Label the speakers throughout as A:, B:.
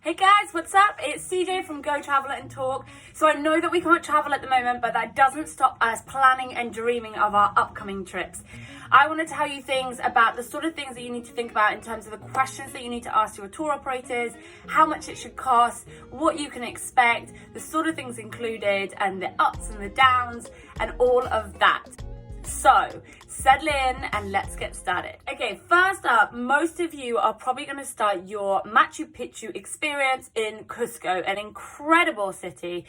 A: Hey guys, what's up? It's CJ from gotravelandtalk. So I know that we can't travel at the moment, but that doesn't stop us planning and dreaming of our upcoming trips. I want to tell you things about the sort of things that you need to think about in terms of the questions that you need to ask your tour operators, how much it should cost, what you can expect, the sort of things included, and the ups and the downs, and all of that. So, settle in and let's get started. Okay, first up, most of you are probably going to start your Machu Picchu experience in Cusco, an incredible city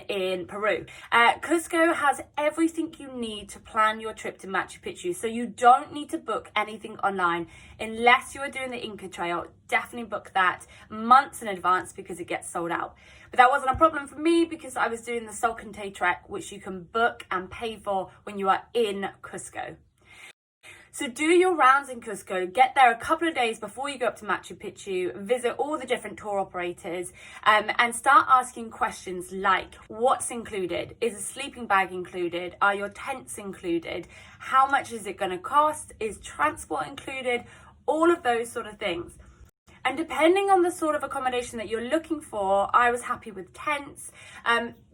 A: in Peru. Cusco has everything you need to plan your trip to Machu Picchu, so you don't need to book anything online unless you are doing the Inca Trail. Definitely book that months in advance because it gets sold out. But that wasn't a problem for me because I was doing the Salkantay Trek, which you can book and pay for when you are in Cusco. So do your rounds in Cusco, get there a couple of days before you go up to Machu Picchu, visit all the different tour operators, and start asking questions like, what's included? Is a sleeping bag included? Are your tents included? How much is it going to cost? Is transport included? All of those sort of things. And depending on the sort of accommodation that you're looking for, I was happy with tents.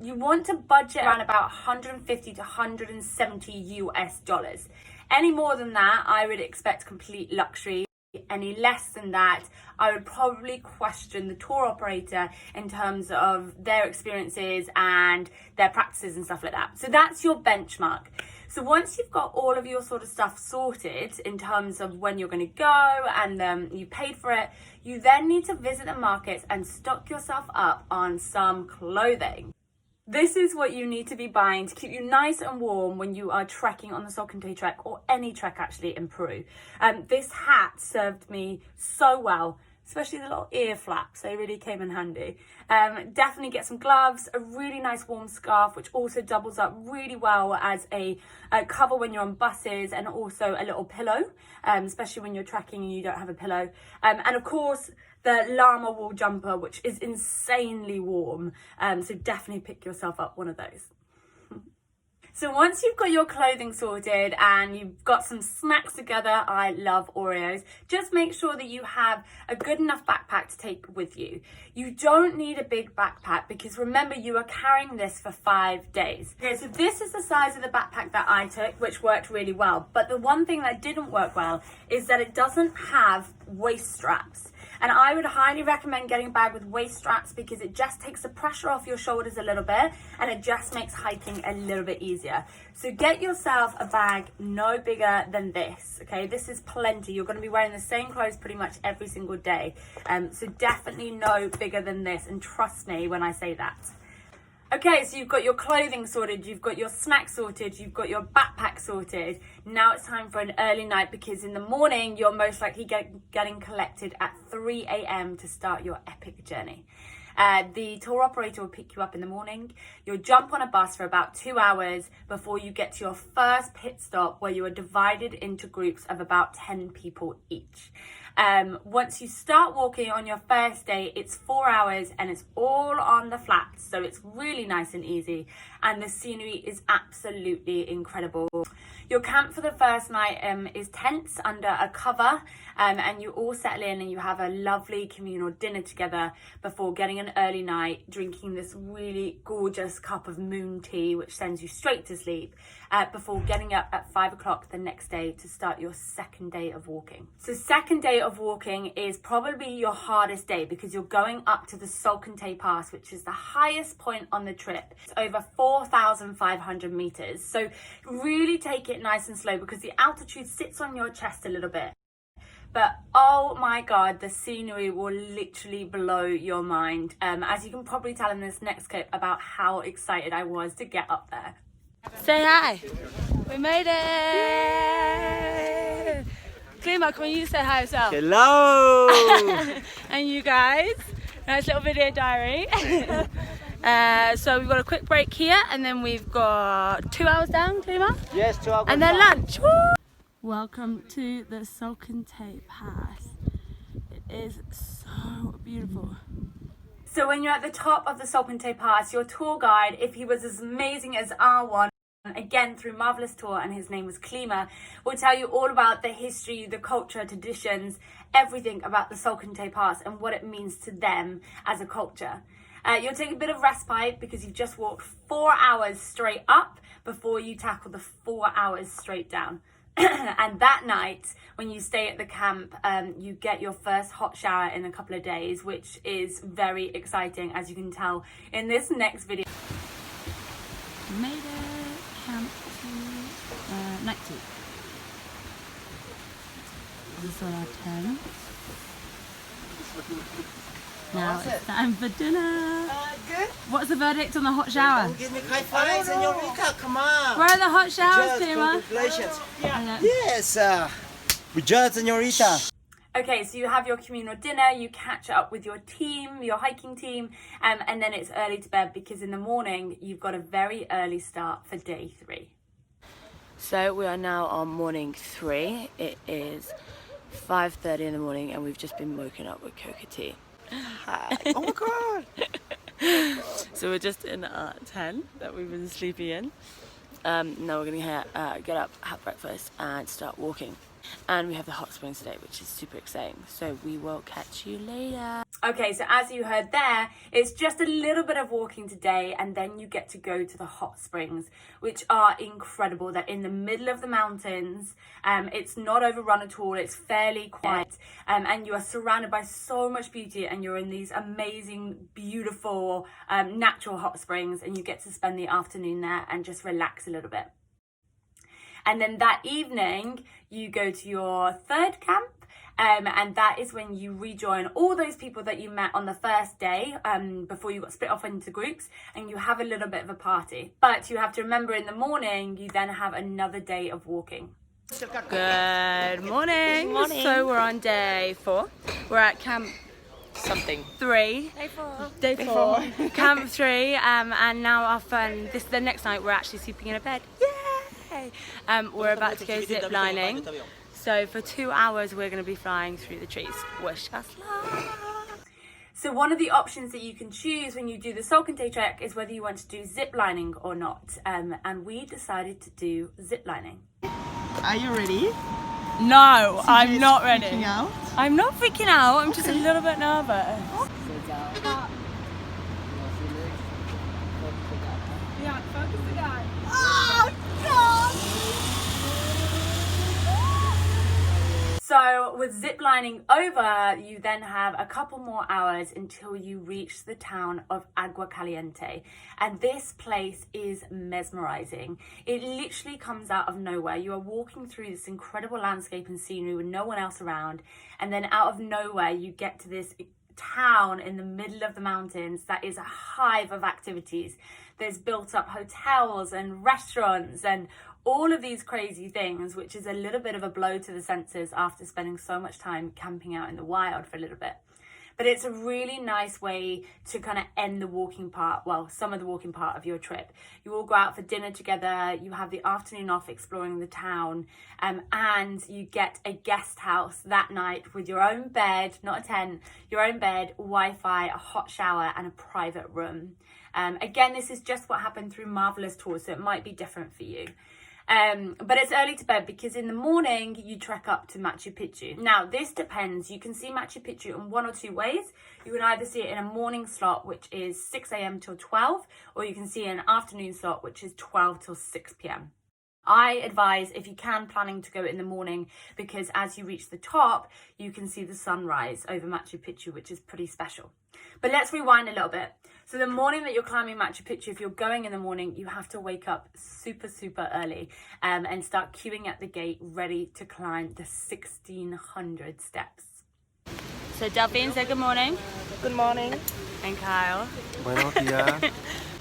A: You want to budget around about 150 to 170 US dollars. Any more than that, I would expect complete luxury. Any less than that, I would probably question the tour operator in terms of their experiences and their practices and stuff like that. So that's your benchmark. So once you've got all of your sort of stuff sorted in terms of when you're going to go and you paid for it, you then need to visit the markets and stock yourself up on some clothing. This is what you need to be buying to keep you nice and warm when you are trekking on the Salkantay Trek, or any trek actually in Peru. This hat served me so well, especially the little ear flaps. They really came in handy. Definitely get some gloves, a really nice warm scarf, which also doubles up really well as a cover when you're on buses, and also a little pillow, especially when you're trekking and you don't have a pillow. And of course, the llama wool jumper, which is insanely warm. So definitely pick yourself up one of those. So once you've got your clothing sorted and you've got some snacks together, I love Oreos, just make sure that you have a good enough backpack to take with you. You don't need a big backpack because remember, you are carrying this for 5 days. Okay, so this is the size of the backpack that I took, which worked really well. But the one thing that didn't work well is that it doesn't have waist straps. And I would highly recommend getting a bag with waist straps because it just takes the pressure off your shoulders a little bit and it just makes hiking a little bit easier. So get yourself a bag no bigger than this, okay? This is plenty. You're going to be wearing the same clothes pretty much every single day. So definitely no bigger than this, and trust me when I say that. Okay, so you've got your clothing sorted, you've got your snacks sorted, you've got your backpack sorted. Now it's time for an early night because in the morning you're most likely getting collected at 3 a.m. to start your epic journey. The tour operator will pick you up in the morning. You'll jump on a bus for about 2 hours before you get to your first pit stop, where you are divided into groups of about 10 people each. Once you start walking on your first day, it's 4 hours and it's all on the flats, so it's really nice and easy, and the scenery is absolutely incredible. Your camp for the first night is tents under a cover, and you all settle in and you have a lovely communal dinner together before getting an early night, drinking this really gorgeous cup of moon tea, which sends you straight to sleep, before getting up at 5 o'clock the next day to start your second day of walking. So second day of walking is probably your hardest day because you're going up to the Salkantay Pass, which is the highest point on the trip. It's over 4,500 meters. So really take it nice and slow because the altitude sits on your chest a little bit. But oh my God, the scenery will literally blow your mind. As you can probably tell in this next clip about how excited I was to get up there.
B: Say hi. We made it. Klima, can you say hi as well?
C: Hello!
B: And you guys, nice little video diary. So we've got a quick break here, and then we've got 2 hours down, Klima?
C: Yes, 2 hours.
B: And then lunch. Woo! Welcome to the Salkantay Pass. It is so beautiful.
A: So when you're at the top of the Salkantay Pass, your tour guide, if he was as amazing as our one, again through Marvelous Tour, and his name was Klima, will tell you all about the history, the culture, traditions, everything about the Salkantay Pass and what it means to them as a culture. You'll take a bit of respite because you've just walked 4 hours straight up before you tackle the 4 hours straight down. And that night, when you stay at the camp, you get your first hot shower in a couple of days, which is very exciting, as you can tell in this next video.
B: Made it. Camp to night tea. This is on our tent. Now it's time for dinner.
C: Good.
B: What's the verdict on the hot shower?
C: Don't give me high five, señorita. Come on.
B: Where are the hot showers,
C: Just
B: Tima?
C: congratulations.
B: Yeah.
C: Yes. We just, señorita.
A: Okay, so you have your communal dinner, you catch up with your team, your hiking team, and then it's early to bed because in the morning you've got a very early start for day 3.
B: So we are now on morning 3. It is 5:30 in the morning and we've just been woken up with coca tea.
C: Hi. Oh my God.
B: So we're just in our tent that we've been sleeping in. Now we're gonna get up, have breakfast and start walking. And we have the hot springs today, which is super exciting. So we will catch you later.
A: Okay, so as you heard there, it's just a little bit of walking today and then you get to go to the hot springs, which are incredible. They're in the middle of the mountains. It's not overrun at all. It's fairly quiet. And you are surrounded by so much beauty and you're in these amazing, beautiful, natural hot springs, and you get to spend the afternoon there and just relax a little bit. And then that evening, you go to your 3rd camp, and that is when you rejoin all those people that you met on the first day before you got split off into groups, and you have a little bit of a party. But you have to remember, in the morning, you then have another day of walking.
B: Good morning.
D: Good morning.
B: So we're on day 4. We're at camp
D: Something.
B: 3. Day 4. Camp 3, and now the next night we're actually sleeping in a bed. Yay! We're about to go zip lining. So for 2 hours we're going to be flying through the trees. Wish us luck.
A: So one of the options that you can choose when you do the Salkantay Trek is whether you want to do zip lining or not. And we decided to do zip lining.
C: Are you ready?
B: No, I'm not ready.
C: Freaking out?
B: I'm not freaking out. I'm just a little bit nervous. Yeah, focus the guy.
C: Oh, God.
A: So with zip lining over, you then have a couple more hours until you reach the town of Agua Caliente. And this place is mesmerizing. It literally comes out of nowhere. You are walking through this incredible landscape and scenery with no one else around. And then out of nowhere, you get to this town in the middle of the mountains that is a hive of activities. There's built up hotels and restaurants and all of these crazy things, which is a little bit of a blow to the senses after spending so much time camping out in the wild for a little bit. But it's a really nice way to kind of end the walking part, well, some of the walking part of your trip. You all go out for dinner together, you have the afternoon off exploring the town, and you get a guest house that night with your own bed, not a tent, your own bed, Wi-Fi, a hot shower, and a private room. Again, this is just what happened through Marvelous Tour, so it might be different for you. But it's early to bed because in the morning you trek up to Machu Picchu. Now this depends. You can see Machu Picchu in one or two ways. You can either see it in a morning slot, which is 6 a.m. till 12, or you can see an afternoon slot, which is 12 till 6 p.m. I advise, if you can, planning to go in the morning, because as you reach the top, you can see the sunrise over Machu Picchu, which is pretty special. But let's rewind a little bit. So the morning that you're climbing Machu Picchu, if you're going in the morning, you have to wake up super early and start queuing at the gate, ready to climb the 1,600 steps.
B: So Delphine, say good morning.
D: Good morning.
B: And Kyle.
C: Buenos días.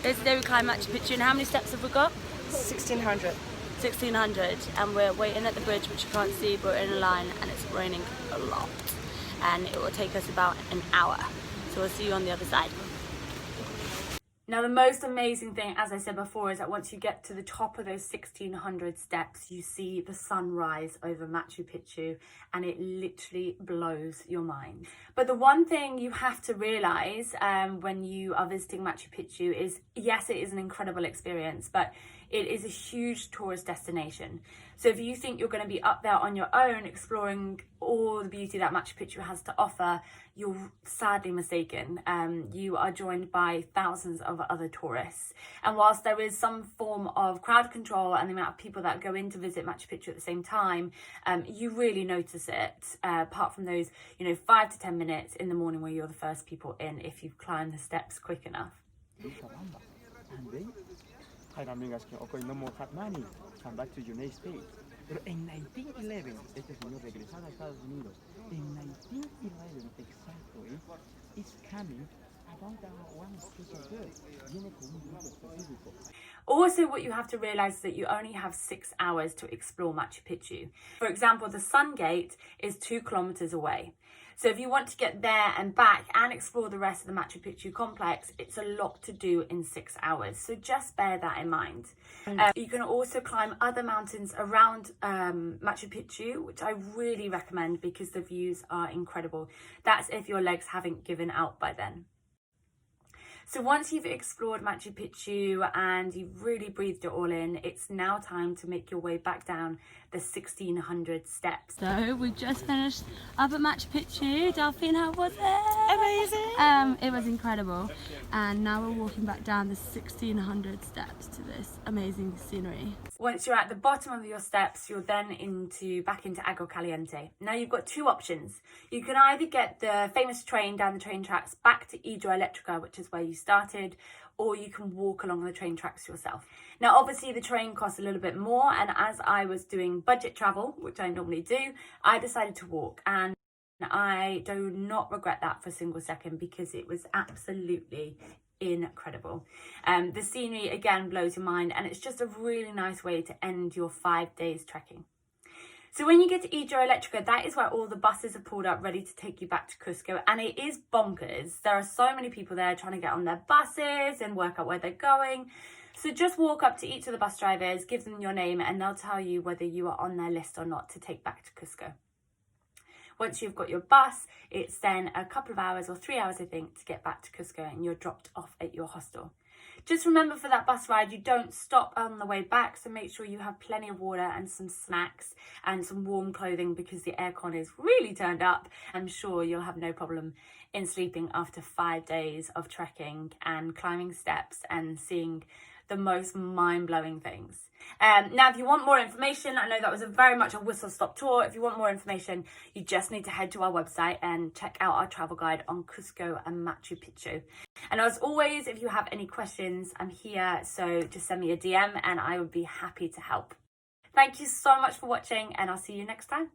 B: Today we climb Machu Picchu, and how many steps have we got?
D: 1600.
B: 1,600, and we're waiting at the bridge, which you can't see, but we're in a line and it's raining a lot. And it will take us about an hour. So we'll see you on the other side.
A: Now, the most amazing thing, as I said before, is that once you get to the top of those 1,600 steps, you see the sunrise over Machu Picchu, and it literally blows your mind. But the one thing you have to realize when you are visiting Machu Picchu is, yes, it is an incredible experience, but It is a huge tourist destination. So if you think you're going to be up there on your own exploring all the beauty that Machu Picchu has to offer, you're sadly mistaken. You are joined by thousands of other tourists. And whilst there is some form of crowd control and the amount of people that go in to visit Machu Picchu at the same time, you really notice it, apart from those, 5 to 10 minutes in the morning where you're the first people in if you've climbed the steps quick enough.
E: And then had amigas que, okay, no more have money, come back to United States. Pero en 1911, este señor regresaba a Estados Unidos. En 1911, exacto, it's coming about one special girl. Viene con un grupo específico.
A: Also, what you have to realise is that you only have 6 hours to explore Machu Picchu. For example, the Sun Gate is 2 kilometres away. So if you want to get there and back and explore the rest of the Machu Picchu complex, it's a lot to do in 6 hours. So just bear that in mind. You can also climb other mountains around Machu Picchu, which I really recommend because the views are incredible. That's if your legs haven't given out by then. So once you've explored Machu Picchu and you've really breathed it all in, it's now time to make your way back down the 1600 steps.
B: So we just finished up at Machu Picchu. Delphine, how was it? Amazing! It was incredible. And now we're walking back down the 1600 steps to this amazing scenery.
A: Once you're at the bottom of your steps, you're then back into Agua Caliente. Now you've got 2 options. You can either get the famous train down the train tracks back to Hidroelectrica, which is where you started, or you can walk along the train tracks yourself. Now obviously the train costs a little bit more, and as I was doing budget travel, which I normally do, I decided to walk, and I do not regret that for a single second because it was absolutely incredible. The scenery again blows your mind, and it's just a really nice way to end your 5 days trekking. So when you get to Hidroelectrica, that is where all the buses are pulled up ready to take you back to Cusco, and it is bonkers. There are so many people there trying to get on their buses and work out where they're going. So just walk up to each of the bus drivers, give them your name, and they'll tell you whether you are on their list or not to take back to Cusco. Once you've got your bus, it's then a couple of hours or 3 hours, I think, to get back to Cusco, and you're dropped off at your hostel. Just remember for that bus ride, you don't stop on the way back, so make sure you have plenty of water and some snacks and some warm clothing because the aircon is really turned up. I'm sure you'll have no problem in sleeping after 5 days of trekking and climbing steps and seeing the most mind-blowing things. Now, if you want more information, I know that was very much a whistle-stop tour. If you want more information, you just need to head to our website and check out our travel guide on Cusco and Machu Picchu. And as always, if you have any questions, I'm here, so just send me a DM and I would be happy to help. Thank you so much for watching, and I'll see you next time.